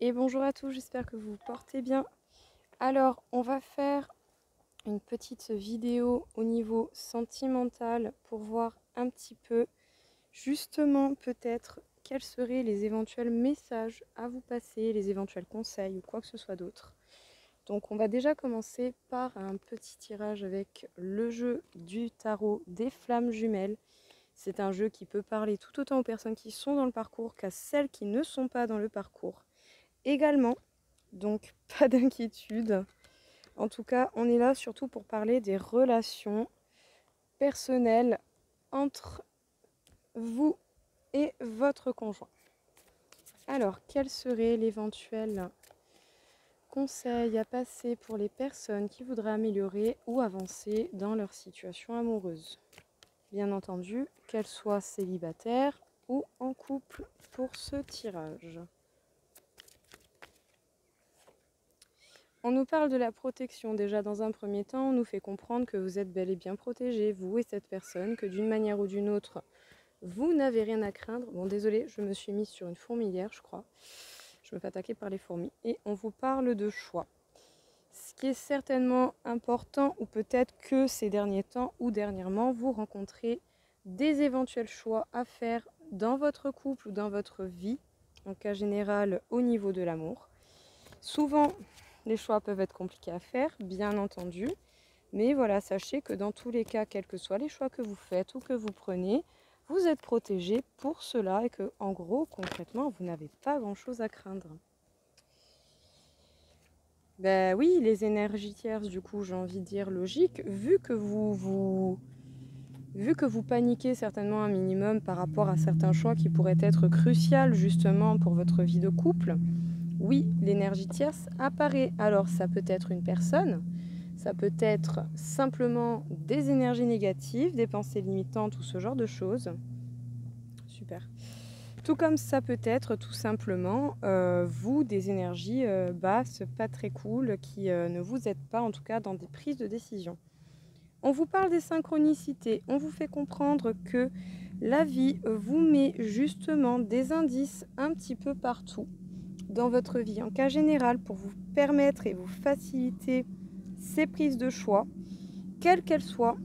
Et bonjour à tous, j'espère que vous vous portez bien. Alors, on va faire une petite vidéo au niveau sentimental pour voir un petit peu, justement, peut-être, quels seraient les éventuels messages à vous passer, les éventuels conseils ou quoi que ce soit d'autre. Donc, on va déjà commencer par un petit tirage avec le jeu du tarot des flammes jumelles. C'est un jeu qui peut parler tout autant aux personnes qui sont dans le parcours qu'à celles qui ne sont pas dans le parcours également. Donc pas d'inquiétude. En tout cas, on est là surtout pour parler des relations personnelles entre vous et votre conjoint. Alors, quel serait l'éventuel conseil à passer pour les personnes qui voudraient améliorer ou avancer dans leur situation amoureuse? Bien entendu, qu'elles soient célibataires ou en couple pour ce tirage. On nous parle de la protection. Déjà, dans un premier temps, on nous fait comprendre que vous êtes bel et bien protégé, vous et cette personne, que d'une manière ou d'une autre, vous n'avez rien à craindre. Bon, désolé, je me suis mise sur une fourmilière, je crois. Je me fais attaquer par les fourmis. Et on vous parle de choix. Ce qui est certainement important, ou peut-être que ces derniers temps ou dernièrement, vous rencontrez des éventuels choix à faire dans votre couple ou dans votre vie, en cas général au niveau de l'amour. Souvent, les choix peuvent être compliqués à faire, bien entendu. Mais voilà, sachez que dans tous les cas, quels que soient les choix que vous faites ou que vous prenez, vous êtes protégé pour cela et que, en gros, concrètement, vous n'avez pas grand-chose à craindre. Ben oui, les énergies tierces, du coup, j'ai envie de dire logique, vu que vous paniquez certainement un minimum par rapport à certains choix qui pourraient être cruciaux justement pour votre vie de couple. Oui, l'énergie tierce apparaît. Alors ça peut être une personne, ça peut être simplement des énergies négatives, des pensées limitantes ou ce genre de choses. Super. Tout comme ça peut être tout simplement vous, des énergies basses, pas très cool, qui ne vous aident pas en tout cas dans des prises de décision. On vous parle des synchronicités, on vous fait comprendre que la vie vous met justement des indices un petit peu partout dans votre vie, en cas général, pour vous permettre et vous faciliter ces prises de choix, quelles qu'elles soient,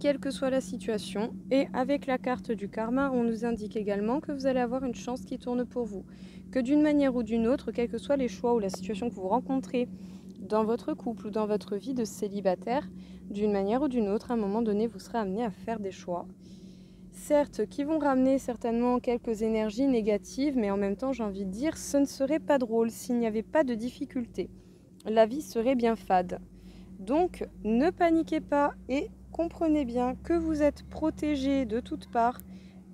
quelle que soit la situation. Et avec la carte du karma, on nous indique également que vous allez avoir une chance qui tourne pour vous, que d'une manière ou d'une autre, quels que soient les choix ou la situation que vous rencontrez dans votre couple ou dans votre vie de célibataire, d'une manière ou d'une autre, à un moment donné, vous serez amené à faire des choix. Certes, qui vont ramener certainement quelques énergies négatives, mais en même temps, j'ai envie de dire, ce ne serait pas drôle s'il n'y avait pas de difficultés. La vie serait bien fade. Donc, ne paniquez pas et comprenez bien que vous êtes protégé de toutes parts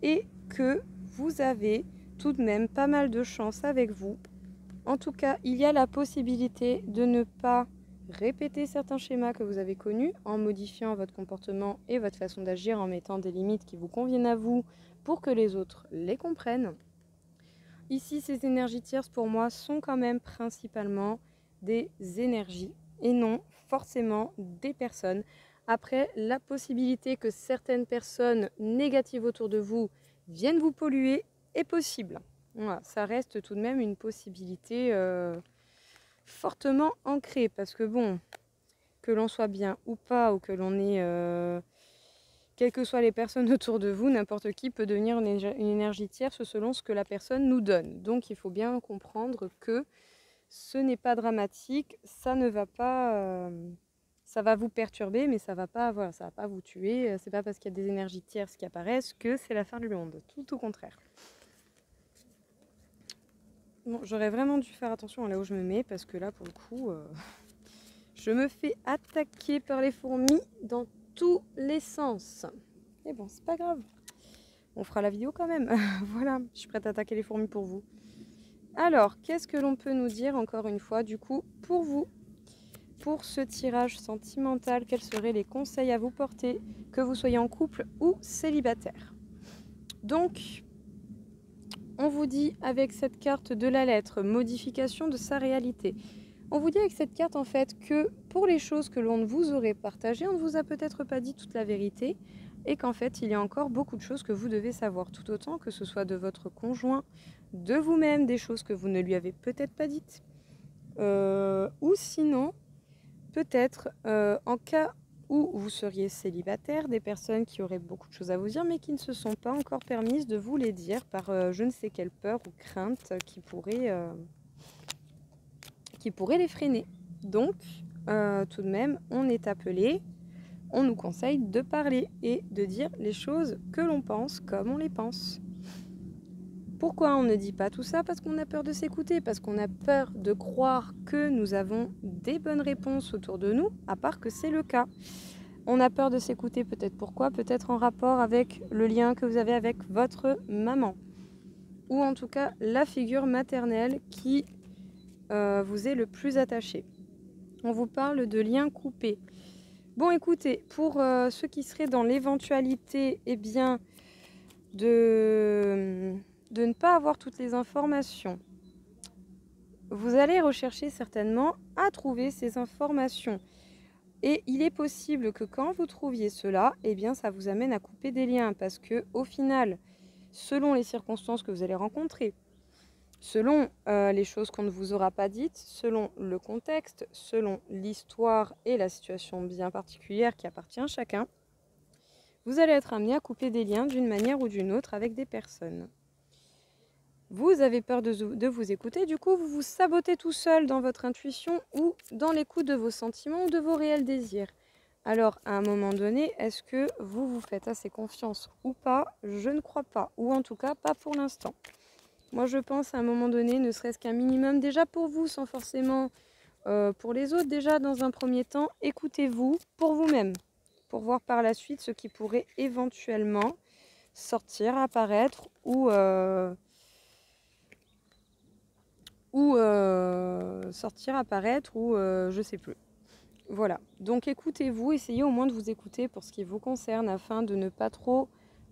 et que vous avez tout de même pas mal de chance avec vous. En tout cas, il y a la possibilité de ne pas répéter certains schémas que vous avez connus en modifiant votre comportement et votre façon d'agir, en mettant des limites qui vous conviennent à vous pour que les autres les comprennent. Ici, ces énergies tierces, pour moi, sont quand même principalement des énergies et non forcément des personnes. Après, la possibilité que certaines personnes négatives autour de vous viennent vous polluer est possible. Voilà, ça reste tout de même une possibilité fortement ancrée, parce que bon, que l'on soit bien ou pas, ou que l'on ait, quelles que soient les personnes autour de vous, n'importe qui peut devenir une énergie tierce selon ce que la personne nous donne. Donc il faut bien comprendre que ce n'est pas dramatique, ça ne va pas... ça va vous perturber, mais ça va pas, voilà, ça va pas vous tuer. C'est pas parce qu'il y a des énergies tierces qui apparaissent que c'est la fin du monde. Tout au contraire. Bon, j'aurais vraiment dû faire attention à là où je me mets, parce que là, pour le coup, je me fais attaquer par les fourmis dans tous les sens. Mais bon, c'est pas grave. On fera la vidéo quand même. Voilà, je suis prête à attaquer les fourmis pour vous. Alors, qu'est-ce que l'on peut nous dire, encore une fois, du coup, pour vous? Pour ce tirage sentimental, quels seraient les conseils à vous porter, que vous soyez en couple ou célibataire? Donc, on vous dit avec cette carte de la lettre, modification de sa réalité. On vous dit avec cette carte en fait que pour les choses que l'on vous aurait partagées, on ne vous a peut-être pas dit toute la vérité et qu'en fait il y a encore beaucoup de choses que vous devez savoir, tout autant que ce soit de votre conjoint, de vous-même des choses que vous ne lui avez peut-être pas dites. Ou sinon, peut-être en cas où vous seriez célibataire, des personnes qui auraient beaucoup de choses à vous dire mais qui ne se sont pas encore permises de vous les dire par je ne sais quelle peur ou crainte qui pourrait les freiner. Donc, tout de même, on est appelé, on nous conseille de parler et de dire les choses que l'on pense comme on les pense. Pourquoi on ne dit pas tout ça? Parce qu'on a peur de s'écouter, parce qu'on a peur de croire que nous avons des bonnes réponses autour de nous, à part que c'est le cas. On a peur de s'écouter, peut-être pourquoi? Peut-être en rapport avec le lien que vous avez avec votre maman. Ou en tout cas, la figure maternelle qui vous est le plus attaché. On vous parle de liens coupés. Bon, écoutez, pour ceux qui seraient dans l'éventualité, eh bien, de ne pas avoir toutes les informations, vous allez rechercher certainement à trouver ces informations. Et il est possible que quand vous trouviez cela, eh bien, ça vous amène à couper des liens parce que, au final, selon les circonstances que vous allez rencontrer, selon les choses qu'on ne vous aura pas dites, selon le contexte, selon l'histoire et la situation bien particulière qui appartient à chacun, vous allez être amené à couper des liens d'une manière ou d'une autre avec des personnes. Vous avez peur de vous écouter, du coup vous vous sabotez tout seul dans votre intuition ou dans l'écoute de vos sentiments ou de vos réels désirs. Alors à un moment donné, est-ce que vous vous faites assez confiance ou pas? Je ne crois pas, ou en tout cas pas pour l'instant. Moi je pense à un moment donné, ne serait-ce qu'un minimum déjà pour vous, sans forcément pour les autres, déjà dans un premier temps, écoutez-vous pour vous-même, pour voir par la suite ce qui pourrait éventuellement sortir, apparaître ou je sais plus. Voilà, donc écoutez-vous, essayez au moins de vous écouter pour ce qui vous concerne afin de ne pas trop,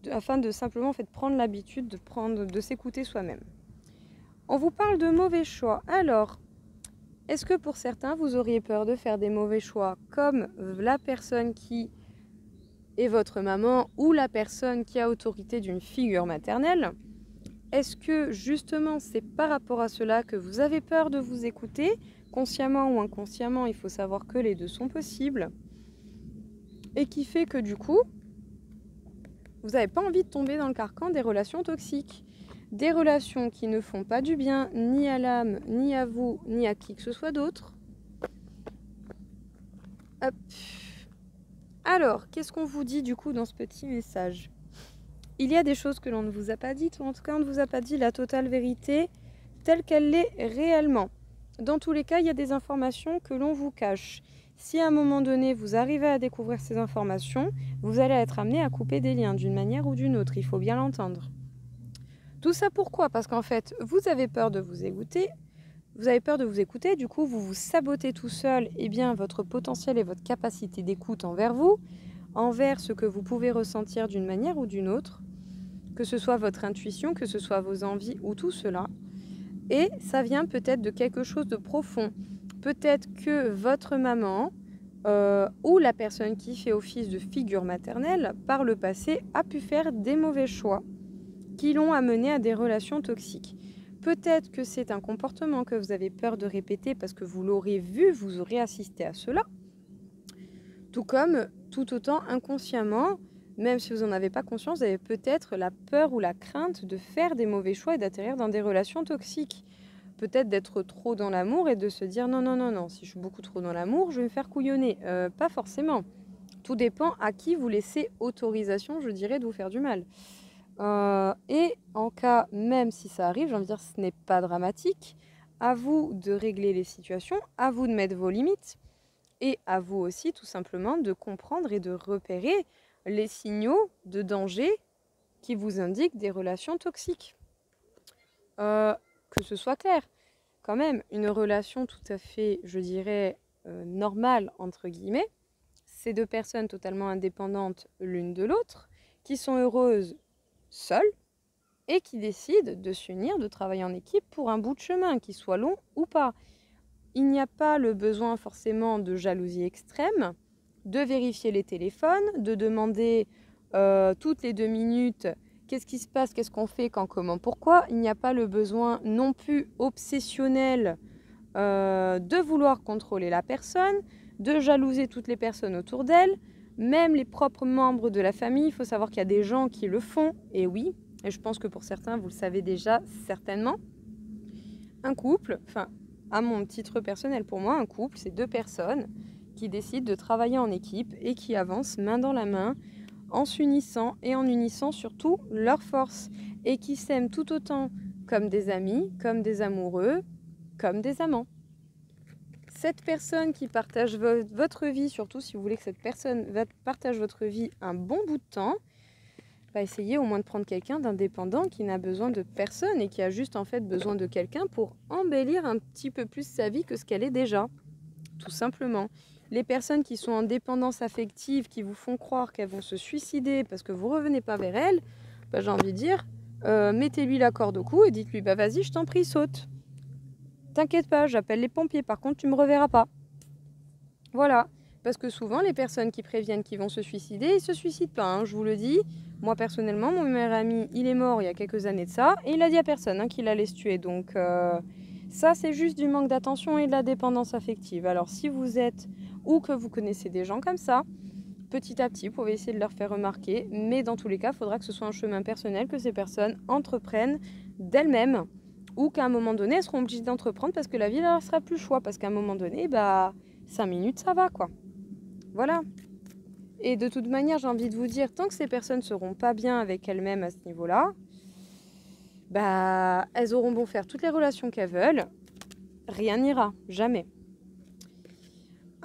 afin de simplement en fait, prendre l'habitude de s'écouter soi-même. On vous parle de mauvais choix. Alors, est-ce que pour certains, vous auriez peur de faire des mauvais choix comme la personne qui est votre maman ou la personne qui a autorité d'une figure maternelle? Est-ce que justement c'est par rapport à cela que vous avez peur de vous écouter? Consciemment ou inconsciemment, il faut savoir que les deux sont possibles. Et qui fait que du coup, vous n'avez pas envie de tomber dans le carcan des relations toxiques. Des relations qui ne font pas du bien ni à l'âme, ni à vous, ni à qui que ce soit d'autre. Hop. Alors, qu'est-ce qu'on vous dit du coup dans ce petit message? Il y a des choses que l'on ne vous a pas dites, ou en tout cas on ne vous a pas dit la totale vérité telle qu'elle l'est réellement. Dans tous les cas, il y a des informations que l'on vous cache. Si à un moment donné, vous arrivez à découvrir ces informations, vous allez être amené à couper des liens d'une manière ou d'une autre, il faut bien l'entendre. Tout ça pourquoi? Parce qu'en fait, vous avez peur de vous écouter, du coup vous vous sabotez tout seul votre potentiel et votre capacité d'écoute envers vous, envers ce que vous pouvez ressentir d'une manière ou d'une autre, que ce soit votre intuition, que ce soit vos envies ou tout cela. Et ça vient peut-être de quelque chose de profond. Peut-être que votre maman ou la personne qui fait office de figure maternelle, par le passé, a pu faire des mauvais choix qui l'ont amené à des relations toxiques. Peut-être que c'est un comportement que vous avez peur de répéter parce que vous l'aurez vu, vous aurez assisté à cela. Tout comme, tout autant inconsciemment, même si vous n'en avez pas conscience, vous avez peut-être la peur ou la crainte de faire des mauvais choix et d'atterrir dans des relations toxiques. Peut-être d'être trop dans l'amour et de se dire non, non, non, non, si je suis beaucoup trop dans l'amour, je vais me faire couillonner. Pas forcément. Tout dépend à qui vous laissez autorisation, je dirais, de vous faire du mal. Et en cas, même si ça arrive, j'ai envie de dire, ce n'est pas dramatique. À vous de régler les situations, à vous de mettre vos limites et à vous aussi tout simplement de comprendre et de repérer les signaux de danger qui vous indiquent des relations toxiques. Que ce soit clair, quand même, une relation tout à fait, je dirais, normale, entre guillemets, c'est deux personnes totalement indépendantes l'une de l'autre, qui sont heureuses seules et qui décident de s'unir, de travailler en équipe pour un bout de chemin, qu'il soit long ou pas. Il n'y a pas le besoin forcément de jalousie extrême, de vérifier les téléphones, de demander toutes les 2 minutes qu'est-ce qui se passe, qu'est-ce qu'on fait, quand, comment, pourquoi. Il n'y a pas le besoin non plus obsessionnel de vouloir contrôler la personne, de jalouser toutes les personnes autour d'elle, même les propres membres de la famille. Il faut savoir qu'il y a des gens qui le font, et oui, et je pense que pour certains, vous le savez déjà certainement. Un couple, enfin, à mon titre personnel, pour moi, un couple, c'est deux personnes qui décident de travailler en équipe et qui avancent main dans la main, en s'unissant et en unissant surtout leurs forces, et qui s'aiment tout autant comme des amis, comme des amoureux, comme des amants. Cette personne qui partage votre vie, surtout si vous voulez que cette personne partage votre vie un bon bout de temps, essayez au moins de prendre quelqu'un d'indépendant qui n'a besoin de personne et qui a juste en fait besoin de quelqu'un pour embellir un petit peu plus sa vie que ce qu'elle est déjà, tout simplement. Les personnes qui sont en dépendance affective, qui vous font croire qu'elles vont se suicider parce que vous ne revenez pas vers elles, j'ai envie de dire, mettez-lui la corde au cou et dites-lui, vas-y, je t'en prie, saute. T'inquiète pas, j'appelle les pompiers, par contre tu me reverras pas. Voilà, parce que souvent les personnes qui préviennent qu'ils vont se suicider, ils se suicident pas, hein, je vous le dis. Moi personnellement, mon meilleur ami, il est mort il y a quelques années de ça, et il a dit à personne qu'il allait se tuer. Donc ça, c'est juste du manque d'attention et de la dépendance affective. Alors si vous êtes ou que vous connaissez des gens comme ça, petit à petit, vous pouvez essayer de leur faire remarquer. Mais dans tous les cas, il faudra que ce soit un chemin personnel, que ces personnes entreprennent d'elles-mêmes, ou qu'à un moment donné, elles seront obligées d'entreprendre parce que la vie ne leur sera plus le choix. Parce qu'à un moment donné, 5 minutes, ça va, quoi. Voilà. Et de toute manière, j'ai envie de vous dire, tant que ces personnes ne seront pas bien avec elles-mêmes à ce niveau-là, elles auront beau faire toutes les relations qu'elles veulent, rien n'ira, jamais.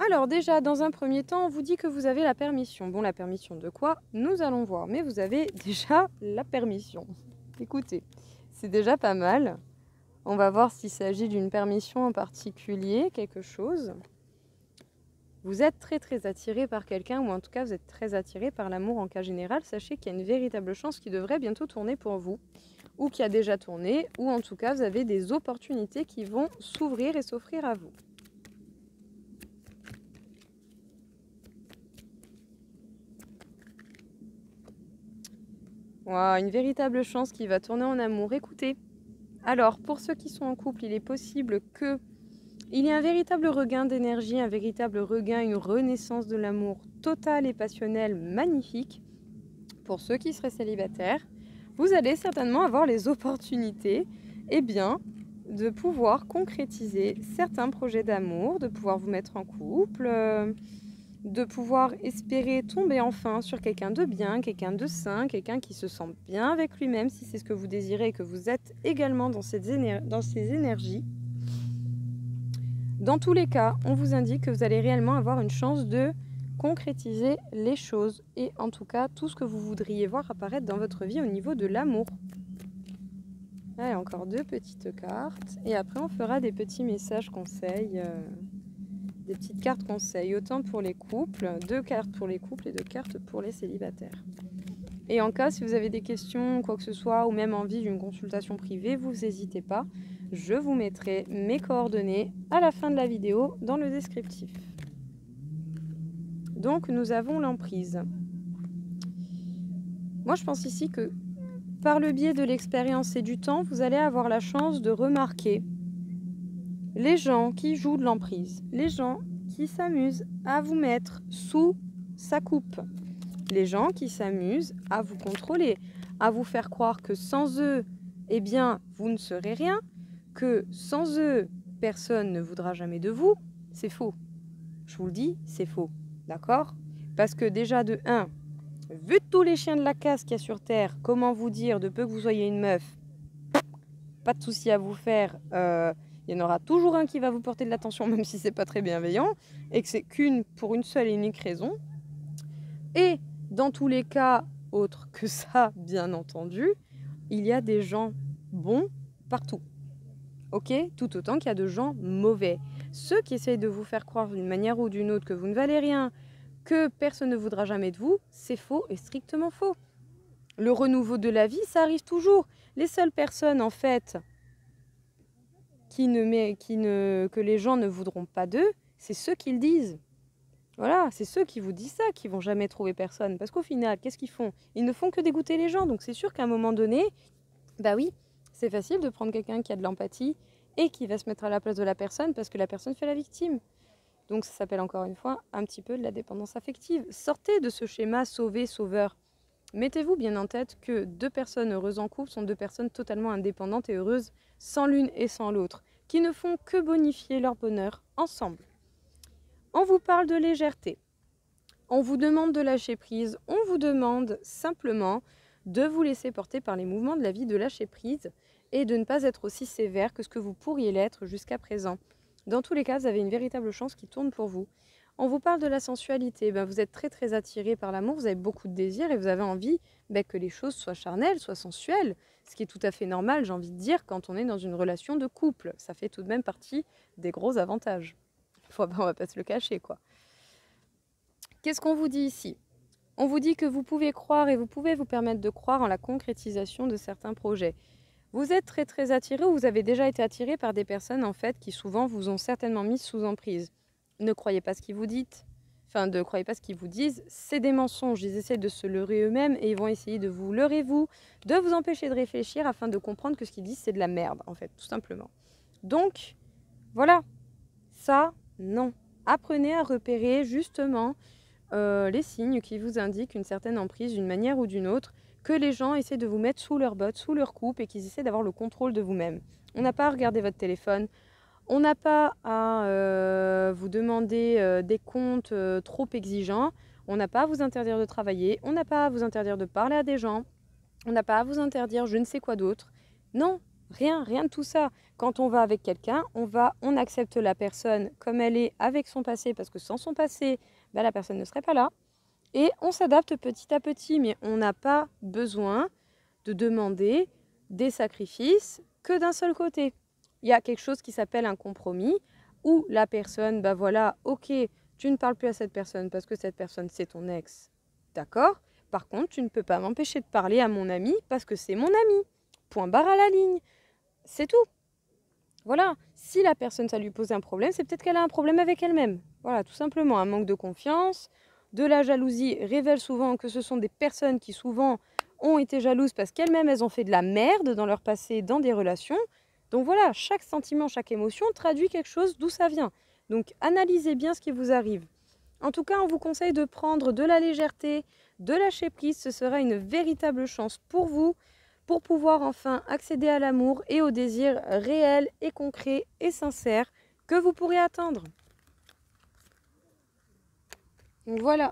Alors déjà, dans un premier temps, on vous dit que vous avez la permission. Bon, la permission de quoi? Nous allons voir, mais vous avez déjà la permission. Écoutez, c'est déjà pas mal. On va voir s'il s'agit d'une permission en particulier, quelque chose. Vous êtes très très attiré par quelqu'un, ou en tout cas vous êtes très attiré par l'amour en cas général. Sachez qu'il y a une véritable chance qui devrait bientôt tourner pour vous, ou qui a déjà tourné, ou en tout cas vous avez des opportunités qui vont s'ouvrir et s'offrir à vous. Wow, une véritable chance qui va tourner en amour. Écoutez, alors pour ceux qui sont en couple, il est possible que il y ait un véritable regain d'énergie, un véritable regain, une renaissance de l'amour total et passionnel, magnifique. Pour ceux qui seraient célibataires, vous allez certainement avoir les opportunités, de pouvoir concrétiser certains projets d'amour, de pouvoir vous mettre en couple, de pouvoir espérer tomber enfin sur quelqu'un de bien, quelqu'un de sain, quelqu'un qui se sent bien avec lui-même, si c'est ce que vous désirez et que vous êtes également dans ces énergies. Dans tous les cas, on vous indique que vous allez réellement avoir une chance de concrétiser les choses et en tout cas tout ce que vous voudriez voir apparaître dans votre vie au niveau de l'amour. Allez, encore 2 petites cartes et après on fera des petits messages conseils, des petites cartes conseils, autant pour les couples, 2 cartes pour les couples et 2 cartes pour les célibataires. Et en cas, si vous avez des questions, quoi que ce soit, ou même envie d'une consultation privée, vous n'hésitez pas. Je vous mettrai mes coordonnées à la fin de la vidéo dans le descriptif. Donc, nous avons l'emprise. Moi, je pense ici que par le biais de l'expérience et du temps, vous allez avoir la chance de remarquer les gens qui jouent de l'emprise, les gens qui s'amusent à vous mettre sous sa coupe, les gens qui s'amusent à vous contrôler, à vous faire croire que sans eux, vous ne serez rien, que sans eux, personne ne voudra jamais de vous. C'est faux. Je vous le dis, c'est faux. D'accord? Parce que déjà, de 1, vu tous les chiens de la casse qu'il y a sur Terre, comment vous dire, de peu que vous soyez une meuf, pas de souci à vous faire, il y en aura toujours un qui va vous porter de l'attention, même si c'est pas très bienveillant, et que c'est pour une seule et unique raison. Et dans tous les cas, autres que ça, bien entendu, il y a des gens bons partout. Ok? Tout autant qu'il y a de gens mauvais. Ceux qui essayent de vous faire croire d'une manière ou d'une autre que vous ne valez rien, que personne ne voudra jamais de vous, c'est faux et strictement faux. Le renouveau de la vie, ça arrive toujours. Les seules personnes, en fait, que les gens ne voudront pas d'eux, c'est ceux qui le disent. Voilà, c'est ceux qui vous disent ça qui vont jamais trouver personne. Parce qu'au final, qu'est-ce qu'ils font? Ils ne font que dégoûter les gens. Donc c'est sûr qu'à un moment donné, bah oui, c'est facile de prendre quelqu'un qui a de l'empathie et qui va se mettre à la place de la personne parce que la personne fait la victime. Donc ça s'appelle encore une fois un petit peu de la dépendance affective. Sortez de ce schéma sauver-sauveur. Mettez-vous bien en tête que deux personnes heureuses en couple sont deux personnes totalement indépendantes et heureuses sans l'une et sans l'autre, qui ne font que bonifier leur bonheur ensemble. On vous parle de légèreté. On vous demande de lâcher prise. On vous demande simplement de vous laisser porter par les mouvements de la vie, de lâcher prise et de ne pas être aussi sévère que ce que vous pourriez l'être jusqu'à présent. Dans tous les cas, vous avez une véritable chance qui tourne pour vous. On vous parle de la sensualité. Vous êtes très très attiré par l'amour, vous avez beaucoup de désirs et vous avez envie que les choses soient charnelles, soient sensuelles, ce qui est tout à fait normal, j'ai envie de dire, quand on est dans une relation de couple. Ça fait tout de même partie des gros avantages. On va pas se le cacher, quoi. Qu'est-ce qu'on vous dit ici? On vous dit que vous pouvez croire et vous pouvez vous permettre de croire en la concrétisation de certains projets. Vous êtes très très attiré ou vous avez déjà été attiré par des personnes en fait qui souvent vous ont certainement mis sous emprise. Ne croyez pas ce qu'ils vous disent. Ne croyez pas ce qu'ils vous disent. C'est des mensonges. Ils essaient de se leurrer eux-mêmes et ils vont essayer de vous leurrer vous, de vous empêcher de réfléchir afin de comprendre que ce qu'ils disent c'est de la merde en fait, tout simplement. Donc voilà, ça non. Apprenez à repérer justement les signes qui vous indiquent une certaine emprise d'une manière ou d'une autre, que les gens essaient de vous mettre sous leurs bottes, sous leur coupe et qu'ils essaient d'avoir le contrôle de vous-même. On n'a pas à regarder votre téléphone, on n'a pas à vous demander des comptes trop exigeants, on n'a pas à vous interdire de travailler, on n'a pas à vous interdire de parler à des gens, on n'a pas à vous interdire je ne sais quoi d'autre. Non, rien de tout ça. Quand on va avec quelqu'un, on accepte la personne comme elle est avec son passé, parce que sans son passé, la personne ne serait pas là. Et on s'adapte petit à petit, mais on n'a pas besoin de demander des sacrifices que d'un seul côté. Il y a quelque chose qui s'appelle un compromis, où la personne, ok, tu ne parles plus à cette personne parce que cette personne c'est ton ex, d'accord. Par contre, tu ne peux pas m'empêcher de parler à mon ami parce que c'est mon ami. Point barre à la ligne. C'est tout. Voilà. Si la personne, ça lui pose un problème, c'est peut-être qu'elle a un problème avec elle-même. Voilà, tout simplement. Un manque de confiance, de la jalousie révèle souvent que ce sont des personnes qui souvent ont été jalouses parce qu'elles-mêmes, elles ont fait de la merde dans leur passé, dans des relations. Donc voilà, chaque sentiment, chaque émotion traduit quelque chose d'où ça vient. Donc analysez bien ce qui vous arrive. En tout cas, on vous conseille de prendre de la légèreté, de lâcher prise. Ce sera une véritable chance pour vous, pour pouvoir enfin accéder à l'amour et au désir réel et concret et sincère que vous pourrez attendre. Donc voilà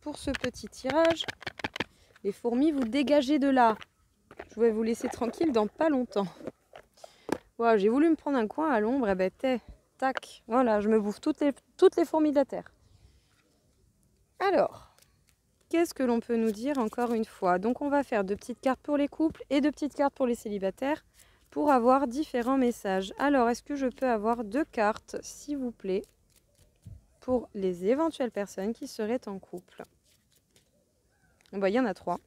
pour ce petit tirage. Les fourmis, vous dégagez de là. Je vais vous laisser tranquille dans pas longtemps. Voilà, j'ai voulu me prendre un coin à l'ombre, et tac, voilà, je me bouffe toutes les fourmis de la terre. Alors, qu'est-ce que l'on peut nous dire encore une fois? Donc on va faire 2 petites cartes pour les couples et 2 petites cartes pour les célibataires pour avoir différents messages. Alors, est-ce que je peux avoir 2 cartes, s'il vous plaît, pour les éventuelles personnes qui seraient en couple? Il y en a 3.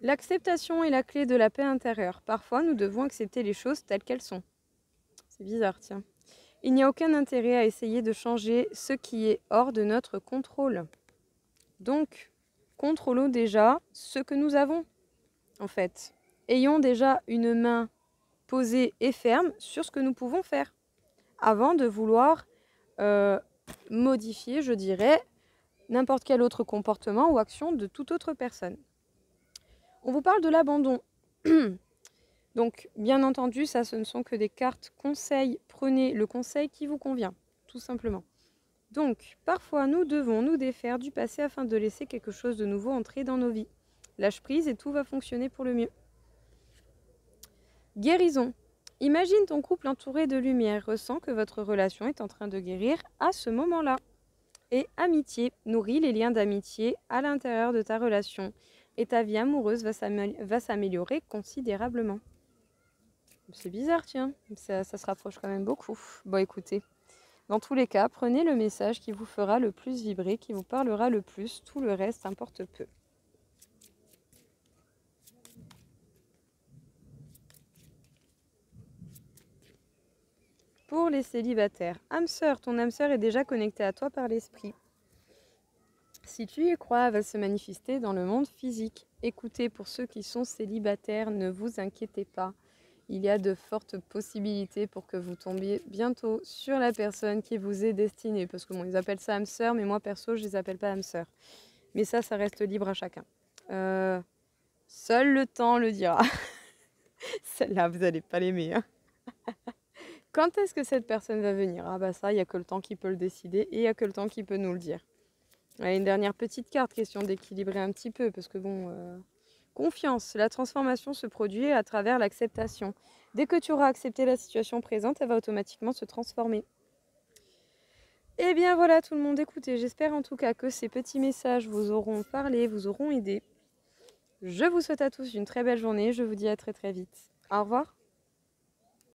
L'acceptation est la clé de la paix intérieure. Parfois, nous devons accepter les choses telles qu'elles sont. C'est bizarre, tiens. Il n'y a aucun intérêt à essayer de changer ce qui est hors de notre contrôle. Donc, contrôlons déjà ce que nous avons, en fait. Ayons déjà une main posée et ferme sur ce que nous pouvons faire, avant de vouloir modifier, je dirais, n'importe quel autre comportement ou action de toute autre personne. On vous parle de l'abandon. Donc, bien entendu, ça, ce ne sont que des cartes conseils. Prenez le conseil qui vous convient, tout simplement. Donc, parfois, nous devons nous défaire du passé afin de laisser quelque chose de nouveau entrer dans nos vies. Lâche prise et tout va fonctionner pour le mieux. Guérison. Imagine ton couple entouré de lumière. Ressens que votre relation est en train de guérir à ce moment-là. Et amitié. Nourris les liens d'amitié à l'intérieur de ta relation. Et ta vie amoureuse va s'améliorer considérablement. C'est bizarre, tiens. Ça se rapproche quand même beaucoup. Bon, écoutez. Dans tous les cas, prenez le message qui vous fera le plus vibrer, qui vous parlera le plus. Tout le reste importe peu. pour les célibataires. Âme sœur, ton âme sœur est déjà connectée à toi par l'esprit. Si tu y crois, elle va se manifester dans le monde physique. Écoutez, pour ceux qui sont célibataires, ne vous inquiétez pas. Il y a de fortes possibilités pour que vous tombiez bientôt sur la personne qui vous est destinée. Parce que bon, ils appellent ça âme sœur, mais moi perso, je les appelle pas âme sœur. Mais ça reste libre à chacun. Seul le temps le dira. Celle-là, vous n'allez pas l'aimer. Hein. Quand est-ce que cette personne va venir? Ah bah ça, il n'y a que le temps qui peut le décider et il n'y a que le temps qui peut nous le dire. Allez, une dernière petite carte, question d'équilibrer un petit peu, parce que bon... Confiance, la transformation se produit à travers l'acceptation. Dès que tu auras accepté la situation présente, elle va automatiquement se transformer. Et bien voilà tout le monde, écoutez, j'espère en tout cas que ces petits messages vous auront parlé, vous auront aidé. Je vous souhaite à tous une très belle journée, je vous dis à très très vite. Au revoir.